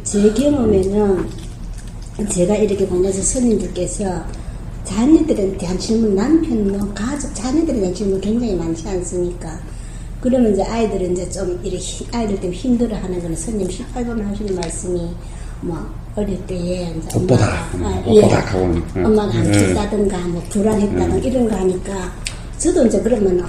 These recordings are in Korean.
제 경험에는 제가 이렇게 보면서 스님들께서 자녀들에 대한 질문, 남편, 뭐 가족, 자녀들에 대한 질문 굉장히 많지 않습니까? 그러면 이제 아이들은 이제 좀 이렇게 아이들 때문에 힘들어 하는 거는 스님 18번 하시는 말씀이 뭐 어릴 때에 이제 옷보다 하고는 엄마가 안 춥다든가 뭐 불안했다든가 이런 거 하니까 저도 이제 그러면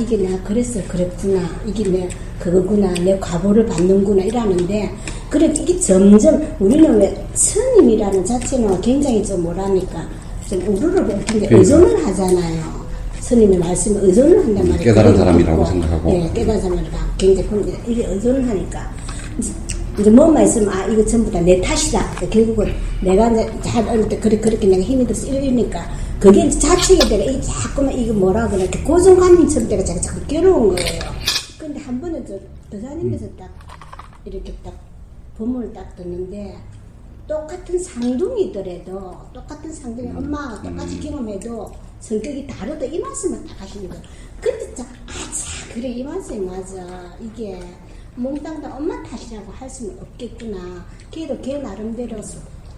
이게 내가 그랬어 그랬구나, 이게 내 그거구나, 내 과보를 받는구나 이러는데, 그래 이게 점점 우리는 왜 스님이라는 자체는 굉장히 좀 뭐라니까 좀 우르르 굉장히 의존을 하잖아요. 스님의 말씀에 의존을 한단 말이에요. 깨달은 사람이라고 생각하고. 네, 깨달은 사람이라고 굉장히 이게 의존을 하니까 이제 뭐만 있으면 이거 전부 다 내 탓이다. 결국은 내가 이제 잘 어릴 때 그렇게 내가 힘이 들어서 이러니까 그게 이제 자책이 되가 이게 자꾸만 이거 뭐라 그래 이렇게 고정관념처럼 내가 자꾸 괴로운 거예요. 근데 한 번은 저 도사님께서 딱 이렇게 딱 법문을 딱 듣는데, 똑같은 상둥이더라도 똑같은 상둥이 엄마가 똑같이 경험해도 성격이 다르다 이 말씀을 딱 하시는 거예요. 근데 그래 이 말씀이 맞아. 이게 몽땅 다 엄마 탓이라고 할 수는 없겠구나. 걔도 걔 나름대로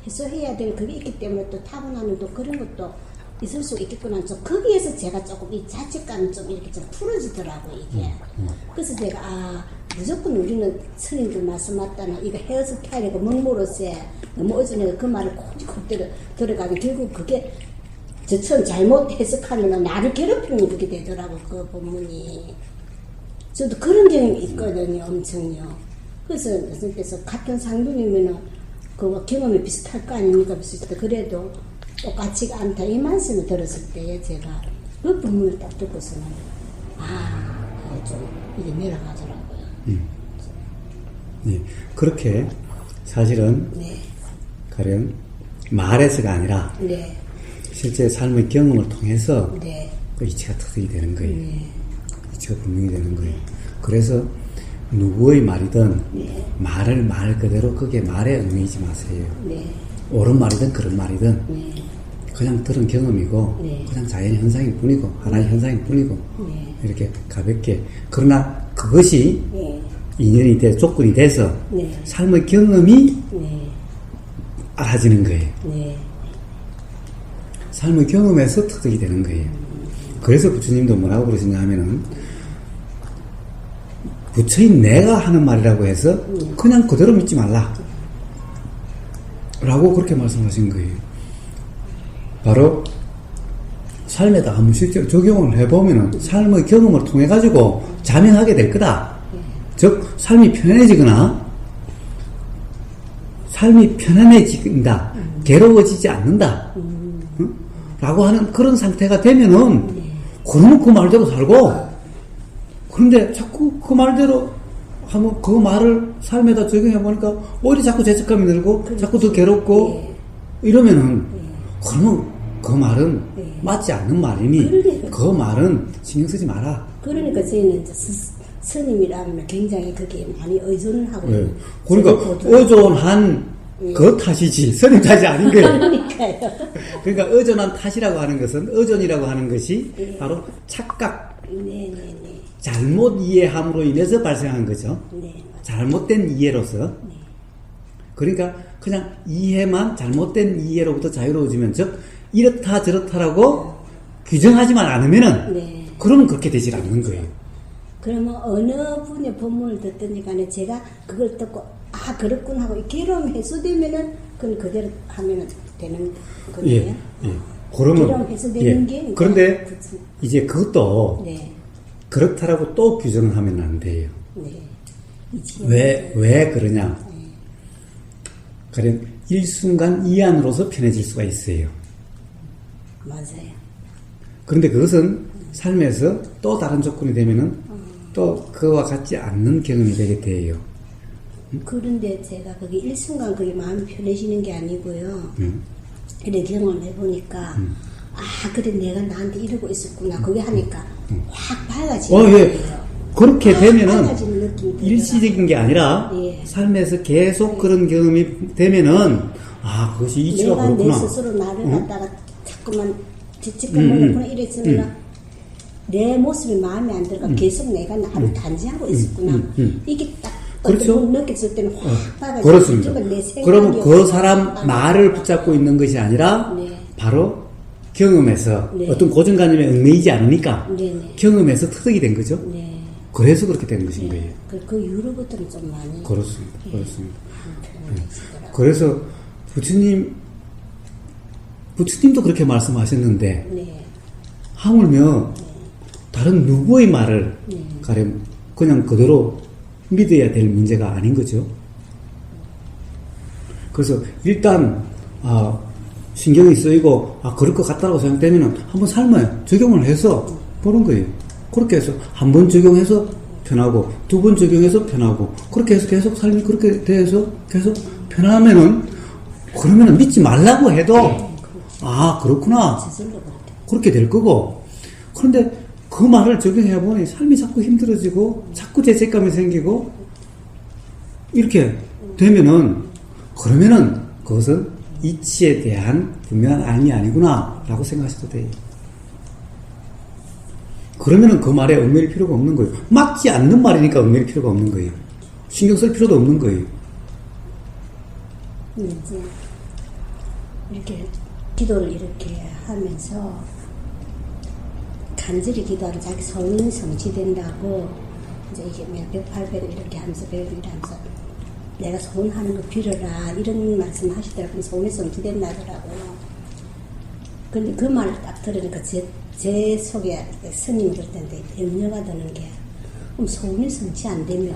해소해야 될 그게 있기 때문에 또 타고나는 또 그런 것도 있을 수 있겠구나. 좀 거기에서 제가 조금 이 자책감이 좀 이렇게 좀 풀어지더라고 이게. 그래서 제가 무조건 우리는 스님들 말씀 맞다나 이거 헤어스타일이고 먹물옷에 너무 어전해서 그 말을 콕콕 들어가면 결국 그게 저처럼 잘못 해석하면 나를 괴롭히는 그게 되더라고 그 본문이. 저도 그런 경험이 있거든요, 엄청요. 그래서 선생님께서 같은 상둥이면은 그거 경험이 비슷할 거 아닙니까? 비슷해. 그래도 똑같지가 않다 이 말씀을 들었을 때 제가 그 본문을 딱 듣고서는 좀 이게 내려가더라고요. 네, 그렇게 사실은 가령 말에서가 아니라 실제 삶의 경험을 통해서 그 이치가 터득이 되는 거예요. 이치가 분명히 되는 거예요. 그래서 누구의 말이든 말을 말 그대로 그게 말에 얽매이지 마세요. 옳은 말이든 그런 말이든 그냥 들은 경험이고 그냥 자연의 현상일 뿐이고 하나의 현상일 뿐이고 이렇게 가볍게, 그러나 그것이 인연이 돼 조건이 돼서 삶의 경험이 알아지는 거예요. 삶의 경험에서 터득이 되는 거예요. 그래서 부처님도 뭐라고 그러시냐 하면은 부처인 내가 하는 말이라고 해서 그냥 그대로 믿지 말라 라고 그렇게 말씀하신 거예요. 바로 삶에다 한번 실제로 적용을 해보면은 삶의 경험을 통해 가지고 자명하게 될 거다. 즉 삶이 편안해지거나 삶이 편안해진다, 괴로워지지 않는다 라고 하는 그런 상태가 되면은 그러면 그 말대로 살고, 그런데 자꾸 그 말대로 하면 그 말을 삶에다 적용해 보니까 오히려 자꾸 죄책감이 들고 자꾸 더 괴롭고 이러면은 그러면 그 말은 맞지 않는 말이니 그 말은 신경 쓰지 마라. 그러니까 저희는 이제 스님이라면 굉장히 그게 많이 의존을 하고 그러니까 의존한 그 탓이지 스님 탓이 아닌 거예요. 그러니까요. 그러니까 의존한 탓이라고 하는 것은, 의존이라고 하는 것이 바로 착각, 잘못 이해함으로 인해서 발생한 거죠. 잘못된 이해로서. 그러니까 그냥 이해만 잘못된 이해로부터 자유로워지면, 즉 이렇다 저렇다라고 규정하지만 않으면은 그러면 그렇게 되질 않는 거예요. 그러면 어느 분의 본문을 듣든지 간에 제가 그걸 듣고 그렇군 하고 괴로움 해소되면은 그건 그대로 하면 되는 거예요. 그러면 괴로움 해소되는 게 그런데 이제 그것도 그렇다라고 또 규정을 하면 안 돼요. 왜 그러냐? 가령 일순간 이 안으로서 편해질 수가 있어요. 맞아요. 그런데 그것은 삶에서 또 다른 조건이 되면은 또 그와 같지 않는 경험이 되게 돼요. 그런데 제가 그게 일순간 그게 마음이 편해지는 게 아니고요. 이렇게 경험을 해보니까 그래 내가 나한테 이러고 있었구나. 그게 하니까 확 밝아지는 거예요. 그렇게 되면은 일시적인 게 아니라 삶에서 계속 그런 경험이 되면은 그것이 이치가 내가 그렇구나. 내 스스로 나를 갖다가 자꾸만 죄책감을 놓거나 이랬으면 내 모습이 마음에 안 들어가 계속 내가 나를 단지하고 있었구나. 이게 딱 그렇죠. 느꼈을 때는 확 받아서 그렇습니다. 내 생각이 그러면 그 없어서 사람 막 말을 붙잡고 있는 것이 아니라 네. 바로 경험에서 네. 어떤 고정관념에 얽매이지 않으니까 네네. 경험에서 터득이 된 거죠. 네. 그래서 그렇게 된 것인 거예요. 그 이후로부터는 좀 많이 그렇습니다. 그렇습니다. 편안해지더라고요. 그래서 부처님도 그렇게 말씀하셨는데 네. 하물며 다른 누구의 말을 가령 그냥 그대로 믿어야 될 문제가 아닌 거죠. 그래서 일단 신경이 쓰이고 그럴 것 같다고 생각되면은 한번 삶에 적용을 해서 보는 거예요. 그렇게 해서 한 번 적용해서 편하고 두 번 적용해서 편하고 그렇게 해서 계속 삶이 그렇게 돼서 계속 편하면은 그러면은 믿지 말라고 해도 그렇구나 저절로 그렇대. 그렇게 될 거고. 그런데 그 말을 적용해 보니 삶이 자꾸 힘들어지고 자꾸 죄책감이 생기고 이렇게 되면은 그러면은 그것은 이치에 대한 분명한 알미 아니구나 라고 생각하셔도 돼요. 그러면은 그 말에 얽매일 필요가 없는 거예요. 맞지 않는 말이니까 얽매일 필요가 없는 거예요. 신경 쓸 필요도 없는 거예요. 이제 이렇게 기도를 이렇게 하면서 간절히 기도하면 자기 소원이 성취된다고 이제 이게 몇 800을 이렇게 하면서 배우기를 하면서 내가 소원하는 거 빌어라 이런 말씀 하시더라고요. 소원이 성취된다 하더라고요. 근데 그 말을 딱 들으니까 제 속에 스님이 그럴 텐데 염려가 드는 게 그럼 소원이 성취 안 되면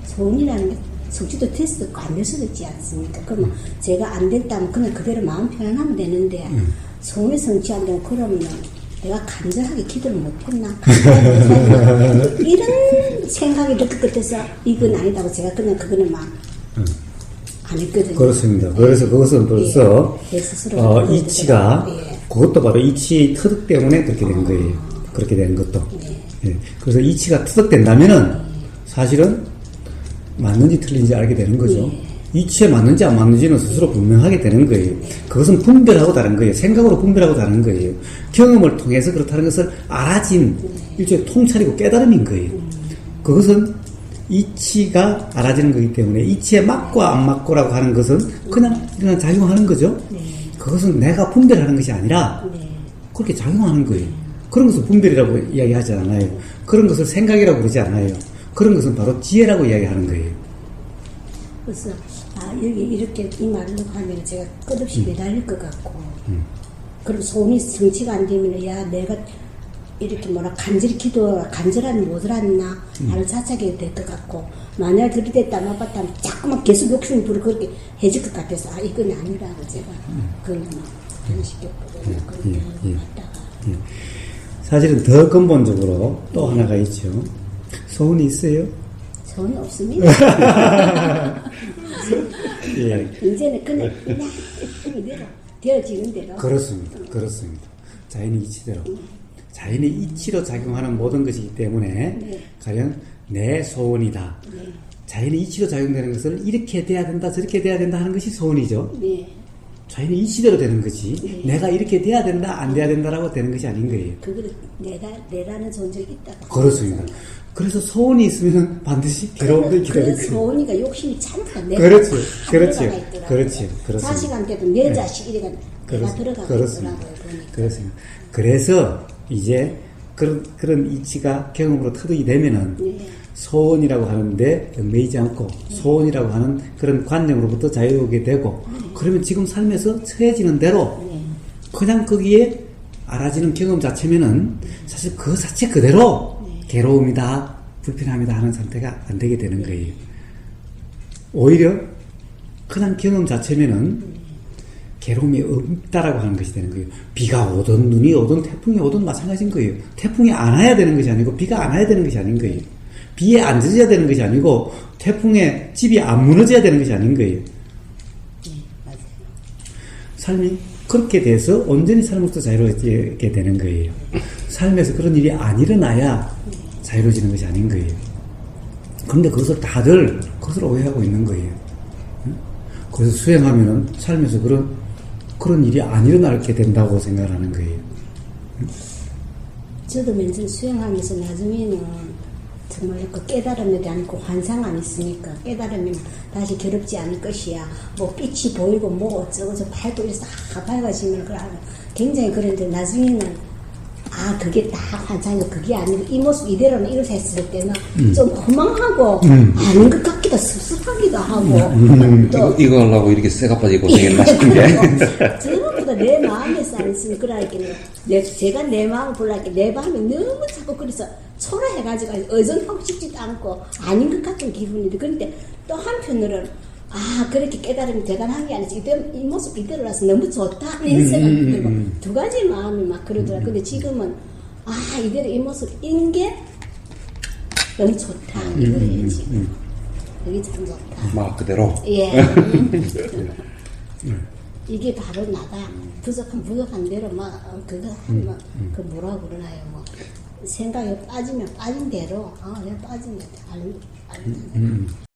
소원이라는 게 성취도 될 수도 있고 안 될 수도 있지 않습니까? 그러면 제가 안 됐다면 그냥 그대로 마음 편안하면 되는데 소원이 성취 안 되면 그러면 내가 간절하게 기도를 못했나? 이런 생각이 이렇게 끝에서 이건 아니다고 제가 그냥 그거는 막 안 했거든요. 그렇습니다. 그래서 그것은 벌써 이치가 그것도 바로 이치 터득 때문에 그렇게 된 거예요. 그렇게 된 것도. 그래서 이치가 터득된다면은 사실은 맞는지 틀린지 알게 되는 거죠. 이치에 맞는지 안 맞는지는 스스로 분명하게 되는 거예요. 그것은 분별하고 다른 거예요. 생각으로 분별하고 다른 거예요. 경험을 통해서 그렇다는 것을 알아진 일종의 통찰이고 깨달음인 거예요. 그것은 이치가 알아지는 거기 때문에 이치에 맞고 안 맞고라고 하는 것은 그냥 작용하는 거죠. 그것은 내가 분별하는 것이 아니라 그렇게 작용하는 거예요. 그런 것을 분별이라고 이야기하지 않아요. 그런 것을 생각이라고 그러지 않아요. 그런 것은 바로 지혜라고 이야기하는 거예요. 그래서 여기 이렇게 이 말로 하면 제가 끝없이 매달릴 것 같고 그럼 소원이 성취가 안 되면 내가 이렇게 간절히 간절한 못을 했나 나를 자책해야 될 것 같고 만약 들이댔다 나빴다면 자꾸만 계속 욕심을 부르고 그렇게 해줄 것 같아서 이건 아니라고 제가 그걸 막 변시켰거든요. 그렇게 갔다가 사실은 더 근본적으로 또 하나가 있죠. 소원이 있어요? 소원이 없습니다. 이제는 그냥 이대로 되어지는 대로. 그렇습니다. 자연의 이치대로. 자연의 이치로 작용하는 모든 것이기 때문에 가령 내 소원이다. 자연의 이치로 작용되는 것을 이렇게 돼야 된다 저렇게 돼야 된다 하는 것이 소원이죠. 자연의 이치대로 되는 거지 내가 이렇게 돼야 된다 안 돼야 된다라고 되는 것이 아닌 거예요. 그거를 내라는 존재가 있다고. 그렇습니다. 그래서 소원이 있으면 반드시 괴로움을 기다리고. 그 소원이가 욕심이 참다. 그렇지. 자식한테도 내 자식 이래가 내가 들어가고 있더라고요. 그렇습니다. 그래서 이제 그런 이치가 경험으로 터득이 되면은 소원이라고 하는데 얽매이지 않고 소원이라고 하는 그런 관념으로부터 자유하게 되고 그러면 지금 삶에서 처해지는 대로 그냥 거기에 알아지는 경험 자체면은 사실 그 자체 그대로 괴로움이다 불편함이다 하는 상태가 안 되게 되는 거예요. 오히려 그냥 경험 자체면은 괴로움이 없다라고 하는 것이 되는 거예요. 비가 오든 눈이 오든 태풍이 오든 마찬가지인 거예요. 태풍이 안 와야 되는 것이 아니고 비가 안 와야 되는 것이 아닌 거예요. 비에 안 젖어야 되는 것이 아니고 태풍에 집이 안 무너져야 되는 것이 아닌 거예요. 맞아요. 삶이 그렇게 돼서 온전히 삶으로부터 자유로워지게 되는 거예요. 삶에서 그런 일이 안 일어나야 자유로워지는 것이 아닌 거예요. 그런데 그것을 다들 그것을 오해하고 있는 거예요. 그래서 수행하면은 삶에서 그런 일이 안 일어나게 된다고 생각하는 거예요. 저도 맨 처음 수행하면서 나중에는 정말 그 깨달음에 대한 그 환상 안 있으니까 깨달으면 다시 괴롭지 않을 것이야. 뭐 빛이 보이고 뭐 어쩌고 저 발도 이래서 밝아지면 그러고 굉장히 그런데 나중에는 아 그게 다 환상이고 그게 아니고 이 모습 이대로는 이렇게 했을 때는 좀 허망하고 아닌 것 같기도 섭섭하기도 하고 또 이거 하려고 이렇게 쇠가 빠지고 고생했나 싶은 게. 전부다 내 마음에서 안 있으면 그러니까 제가 내 마음을 볼라니까 내 마음이 너무 자꾸 그래서 초라해가지고 의존하고 싶지도 않고 아닌 것 같은 기분인데 그런데 또 한편으로는 아 그렇게 깨달으면 대단한 게 아니지 이 모습 이대로라서 너무 좋다 이런 생각이 들고 두 가지 마음이 막 그러더라. 근데 지금은 아 이대로 이 모습인 게 너무 좋다 이거예요 지금. 그게 참 좋다. 막 그대로. 예. 이게 바로 나다. 부족한 대로 막 그거 하면 그 뭐라 그러나요? 뭐 생각에 빠지면 빠진 대로 내가 빠진 게 알잖아요.